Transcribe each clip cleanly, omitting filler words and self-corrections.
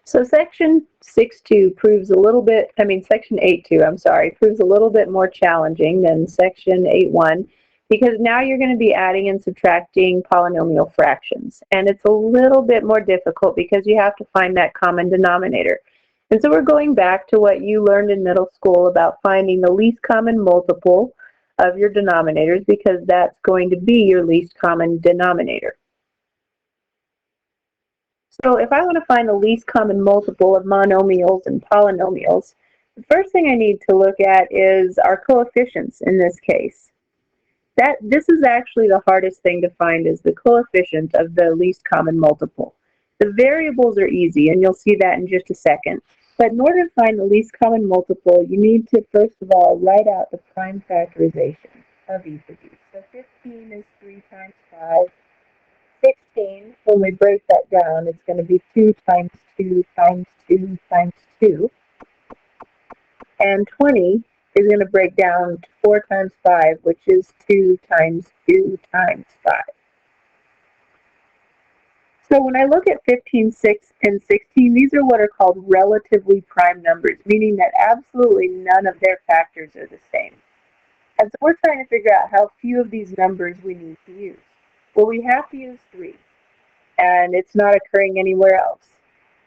So section 6.2 proves a little bit, section 8.2, I'm sorry, proves a little bit more challenging than section 8.1 because now you're going to be adding and subtracting polynomial fractions. And it's a little bit more difficult because you have to find that common denominator. And so we're going back to what you learned in middle school about finding the least common multiple of your denominators because that's going to be your least common denominator. So if I want to find the least common multiple of monomials and polynomials, the first thing I need to look at is our coefficients in this case. This is actually the hardest thing to find is the coefficient of the least common multiple. The variables are easy, and you'll see that in just a second. But in order to find the least common multiple, you need to first of all write out the prime factorization of each of these. So 15 is 3 times 5. 16, when we break that down, it's going to be 2 times 2 times 2 times 2. And 20 is going to break down to 4 times 5, which is 2 times 2 times 5. So when I look at 15, 6, and 16, these are what are called relatively prime numbers, meaning that absolutely none of their factors are the same. And so we're trying to figure out how few of these numbers we need to use. Well, we have to use 3, and it's not occurring anywhere else.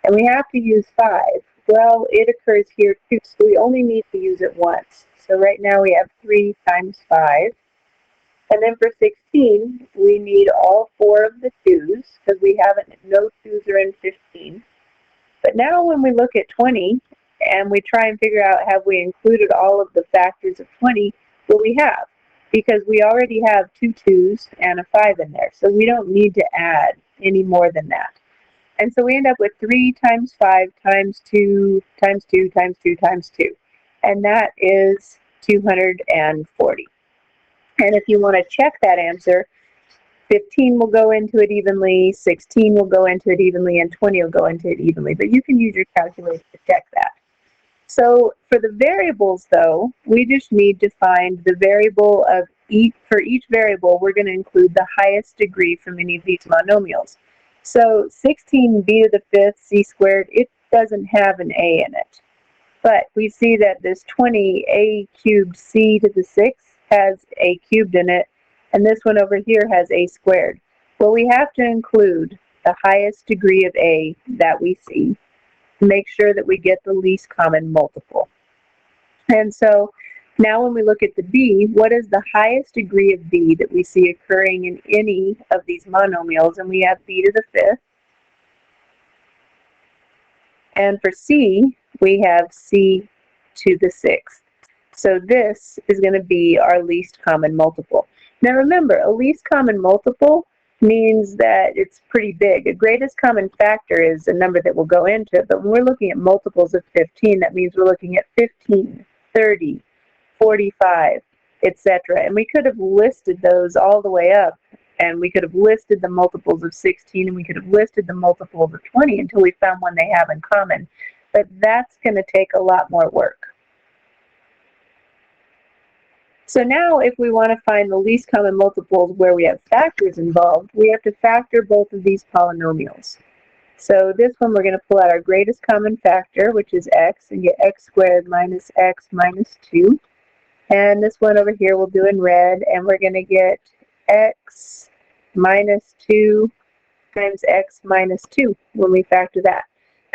And we have to use 5. Well, it occurs here too, so we only need to use it once. So right now we have 3 times 5. And then for 16, we need all 4 of the 2's, because no 2's are in 15. But now when we look at 20, and we try and figure out have we included all of the factors of 20, well, we have, because we already have 2 2's and a 5 in there. So we don't need to add any more than that. And so we end up with 3 times 5 times 2 times 2 times 2 times 2. And that is 240. And if you want to check that answer, 15 will go into it evenly, 16 will go into it evenly, and 20 will go into it evenly. But you can use your calculator to check that. So for the variables, though, we just need to find the variable of each. For each variable, we're going to include the highest degree from any of these monomials. So 16 b to the 5th c squared, it doesn't have an a in it. But we see that this 20 a cubed c to the 6th has a cubed in it, and this one over here has a squared. Well, we have to include the highest degree of a that we see to make sure that we get the least common multiple. And so now when we look at the b, what is the highest degree of b that we see occurring in any of these monomials? And we have b to the 5th. And for c, we have c to the 6th. So this is going to be our least common multiple. Now remember, a least common multiple means that it's pretty big. A greatest common factor is a number that will go into it, but when we're looking at multiples of 15, that means we're looking at 15, 30, 45, etc. And we could have listed those all the way up, and we could have listed the multiples of 16, and we could have listed the multiples of 20 until we found one they have in common. But that's going to take a lot more work. So now if we want to find the least common multiples where we have factors involved, we have to factor both of these polynomials. So this one we're going to pull out our greatest common factor, which is x, and get x squared minus x minus 2. And this one over here we'll do in red, and we're going to get x minus 2 times x minus 2 when we factor that.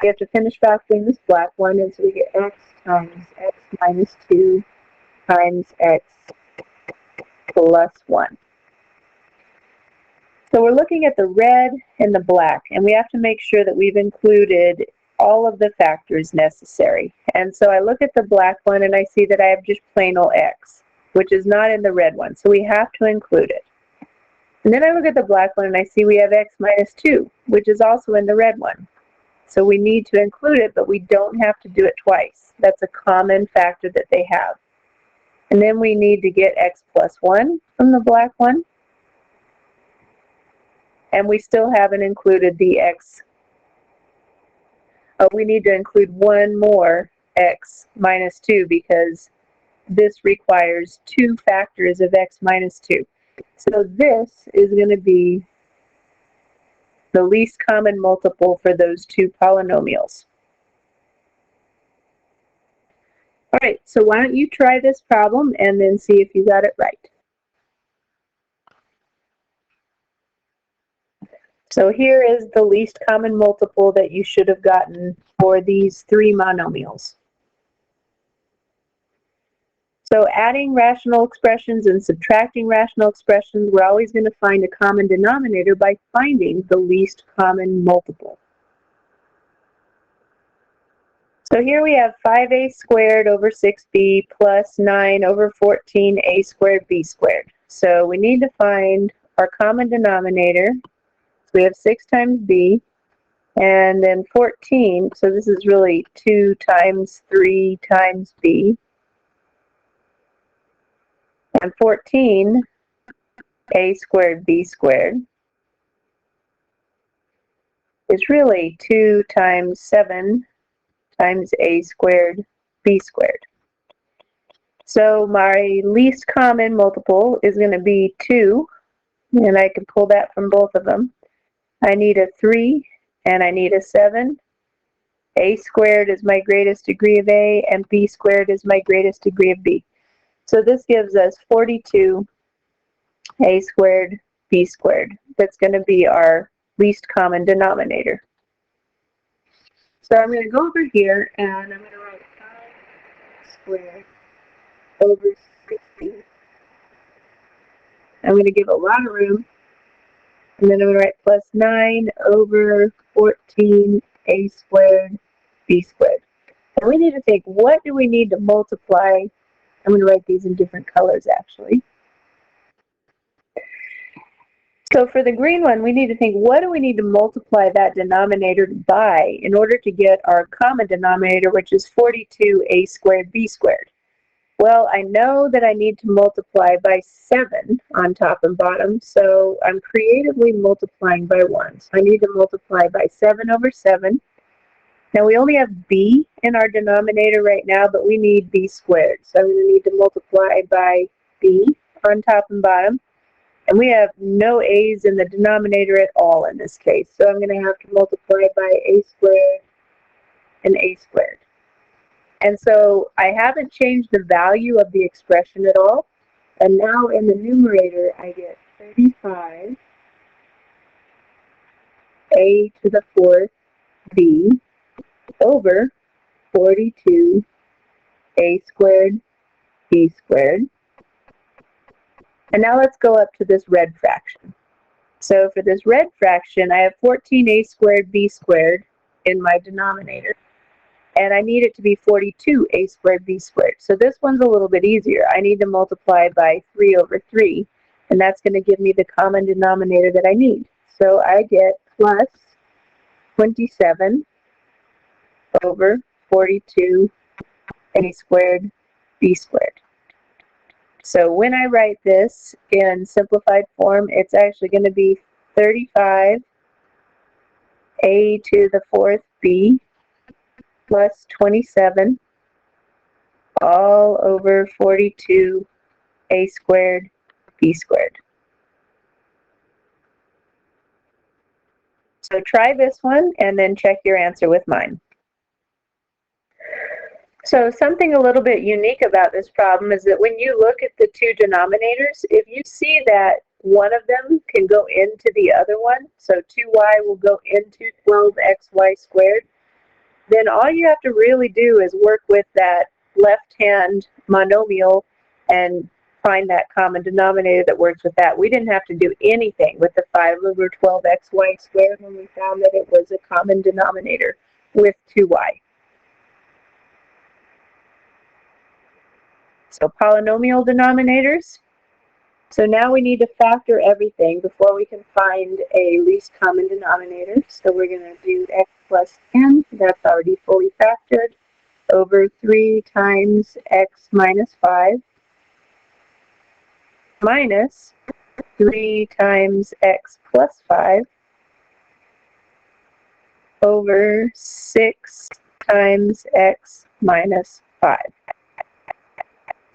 We have to finish factoring this black one, and so we get x times x minus 2 times x plus 1. So we're looking at the red and the black, and we have to make sure that we've included all of the factors necessary. And so I look at the black one and I see that I have just plain old x, which is not in the red one, so we have to include it. And then I look at the black one and I see we have x minus 2, which is also in the red one. So we need to include it, but we don't have to do it twice. That's a common factor that they have. And then we need to get x plus 1 from the black one. And we still haven't included the x. We need to include one more x minus 2 because this requires 2 factors of x minus 2. So this is going to be the least common multiple for those 2 polynomials. All right, so why don't you try this problem and then see if you got it right. So here is the least common multiple that you should have gotten for these three monomials. So adding rational expressions and subtracting rational expressions, we're always going to find a common denominator by finding the least common multiple. So here we have 5a squared over 6b plus 9 over 14a squared b squared. So we need to find our common denominator. So we have 6 times b, and then 14, so this is really 2 times 3 times b. And 14, a squared b squared, is really 2 times 7 times a squared b squared. So my least common multiple is going to be 2, and I can pull that from both of them. I need a 3, and I need a 7. A squared is my greatest degree of a, and b squared is my greatest degree of b. So this gives us 42 a squared b squared. That's going to be our least common denominator. So I'm going to go over here and I'm going to write 5 squared over 60. I'm going to give a lot of room. And then I'm going to write plus 9 over 14 a squared b squared. And we need to think, what do we need to multiply? I'm going to write these in different colors actually. So for the green one, we need to think, what do we need to multiply that denominator by in order to get our common denominator, which is 42a squared b squared? Well, I know that I need to multiply by 7 on top and bottom, so I'm creatively multiplying by 1. So I need to multiply by 7 over 7. Now we only have b in our denominator right now, but we need b squared. So I'm going to need to multiply by b on top and bottom. And we have no a's in the denominator at all in this case. So I'm going to have to multiply by a squared and a squared. And so I haven't changed the value of the expression at all. And now in the numerator, I get 35 a to the 4th b over 42 a squared b squared. And now let's go up to this red fraction. So for this red fraction, I have 14a squared b squared in my denominator. And I need it to be 42a squared b squared. So this one's a little bit easier. I need to multiply by 3 over 3. And that's going to give me the common denominator that I need. So I get plus 27 over 42a squared b squared. So when I write this in simplified form, it's actually going to be 35 a to the 4th b plus 27 all over 42 a squared b squared. So try this one and then check your answer with mine. So something a little bit unique about this problem is that when you look at the two denominators, if you see that one of them can go into the other one, so 2y will go into 12xy squared, then all you have to really do is work with that left-hand monomial and find that common denominator that works with that. We didn't have to do anything with the 5 over 12xy squared when we found that it was a common denominator with 2y. So polynomial denominators. So now we need to factor everything before we can find a least common denominator. So we're going to do x plus n, that's already fully factored, over 3 times x minus 5, minus 3 times x plus 5, over 6 times x minus 5.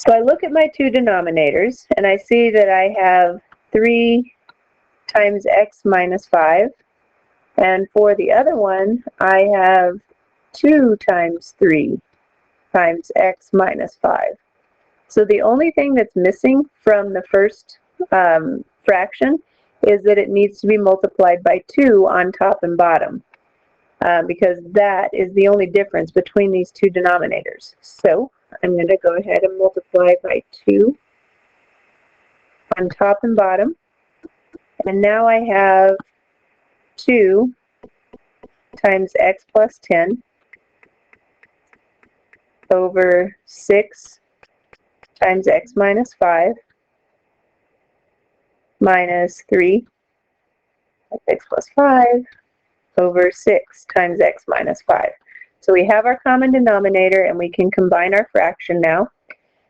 So I look at my two denominators, and I see that I have 3 times x minus 5, and for the other one, I have 2 times 3 times x minus 5. So the only thing that's missing from the first fraction is that it needs to be multiplied by 2 on top and bottom, because that is the only difference between these two denominators. So I'm going to go ahead and multiply by 2 on top and bottom. And now I have 2 times x plus 10 over 6 times x minus 5 minus 3 x plus 5 over 6 times x minus 5. So we have our common denominator, and we can combine our fraction now.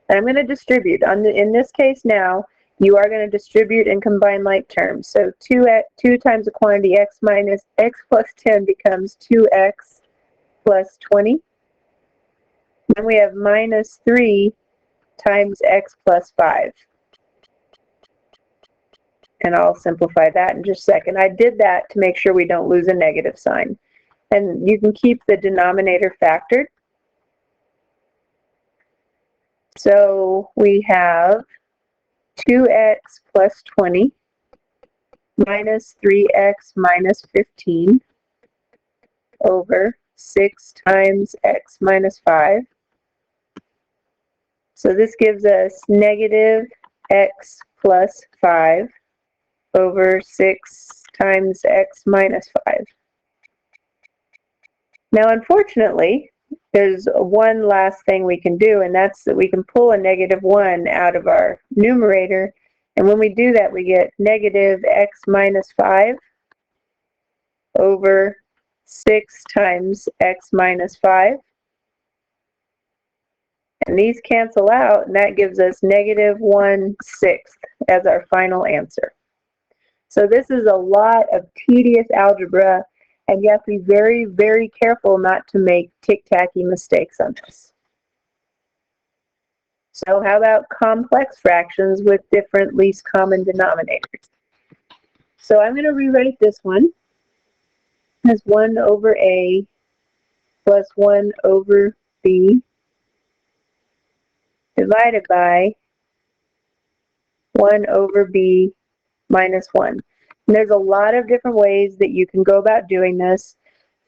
And I'm going to distribute. In this case now, you are going to distribute and combine like terms. So 2 times the quantity x minus x plus 10 becomes 2x plus 20. Then we have minus 3 times x plus 5. And I'll simplify that in just a second. I did that to make sure we don't lose a negative sign. And you can keep the denominator factored. So we have 2x plus 20 minus 3x minus 15 over 6 times x minus 5. So this gives us negative x plus 5 over 6 times x minus 5. Now, unfortunately, there's one last thing we can do, and that's that we can pull a negative 1 out of our numerator. And when we do that, we get negative x minus 5 over 6 times x minus 5. And these cancel out, and that gives us negative 1/6 as our final answer. So this is a lot of tedious algebra, and you have to be very, very careful not to make tic-tacky mistakes on this. So how about complex fractions with different least common denominators? So I'm going to rewrite this one as 1 over a plus 1 over b divided by 1 over b minus 1. And there's a lot of different ways that you can go about doing this.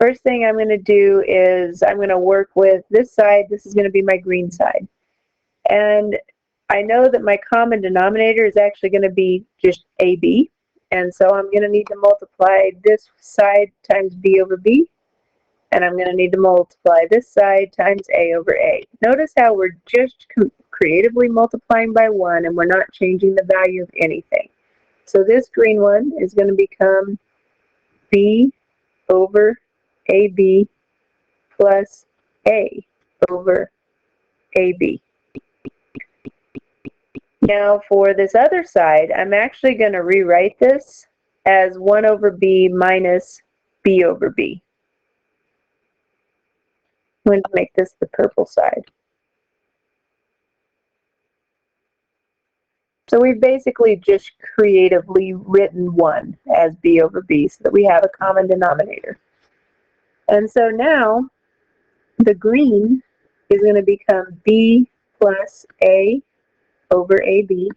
First thing I'm going to do is I'm going to work with this side. This is going to be my green side. And I know that my common denominator is actually going to be just AB. And so I'm going to need to multiply this side times B over B. And I'm going to need to multiply this side times A over A. Notice how we're just creatively multiplying by 1, and we're not changing the value of anything. So this green one is going to become B over AB plus A over AB. Now for this other side, I'm actually going to rewrite this as 1 over B minus B over B. I'm going to make this the purple side. So we've basically just creatively written 1 as B over B so that we have a common denominator. And so now the green is going to become B plus A over AB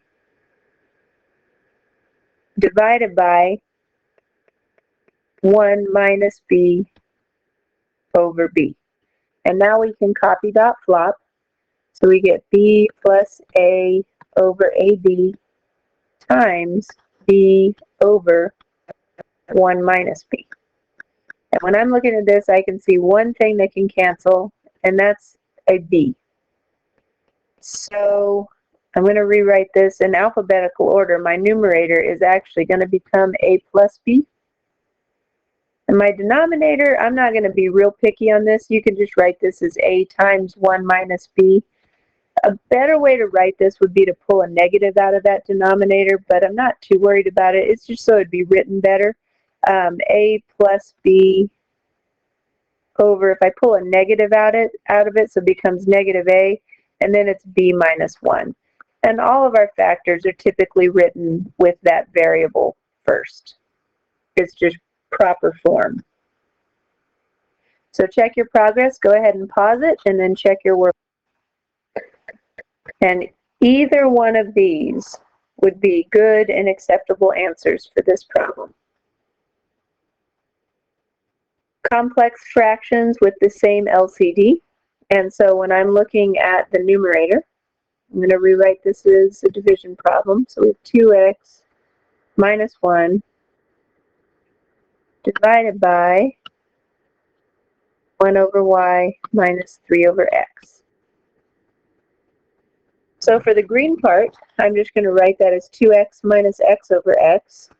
divided by 1 minus B over B. And now we can copy dot flop. So we get B plus A over AB times B over 1 minus B. And when I'm looking at this, I can see one thing that can cancel, and that's a B. So I'm going to rewrite this in alphabetical order. My numerator is actually going to become A plus B. And my denominator, I'm not going to be real picky on this. You can just write this as A times 1 minus B. A better way to write this would be to pull a negative out of that denominator, but I'm not too worried about it. It's just so it'd be written better. A plus B over, if I pull a negative out of it, so it becomes negative A, and then it's B minus 1. And all of our factors are typically written with that variable first. It's just proper form. So check your progress. Go ahead and pause it, and then check your work. And either one of these would be good and acceptable answers for this problem. Complex fractions with the same LCD. And so when I'm looking at the numerator, I'm going to rewrite this as a division problem. So we have 2x minus 1 divided by 1 over y minus 3 over x. So for the green part, I'm just going to write that as 2x minus x over x.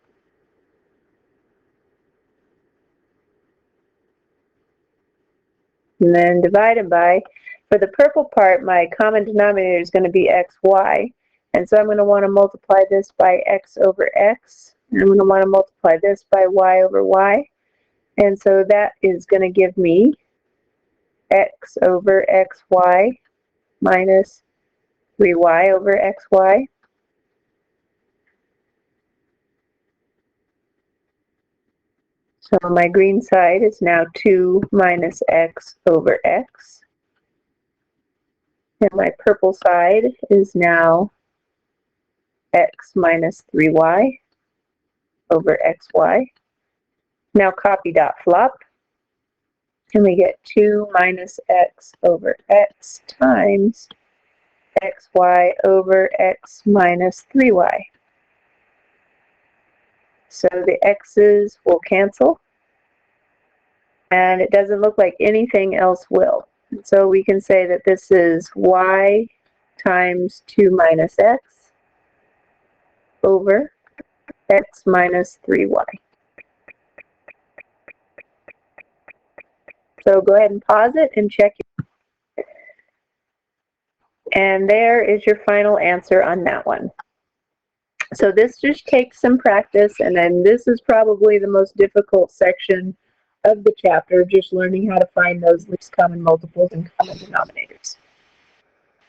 And then divided by, for the purple part, my common denominator is going to be xy. And so I'm going to want to multiply this by x over x. And I'm going to want to multiply this by y over y. And so that is going to give me x over xy minus 3y over xy. So my green side is now 2 minus x over x. And my purple side is now x minus 3y over xy. Now copy dot flop. And we get 2 minus x over x times xy over x minus 3y. So the x's will cancel, and it doesn't look like anything else will. And so we can say that this is y times 2 minus x over x minus 3y. So go ahead and pause it and check. And there is your final answer on that one. So this just takes some practice, and then this is probably the most difficult section of the chapter, just learning how to find those least common multiples and common denominators.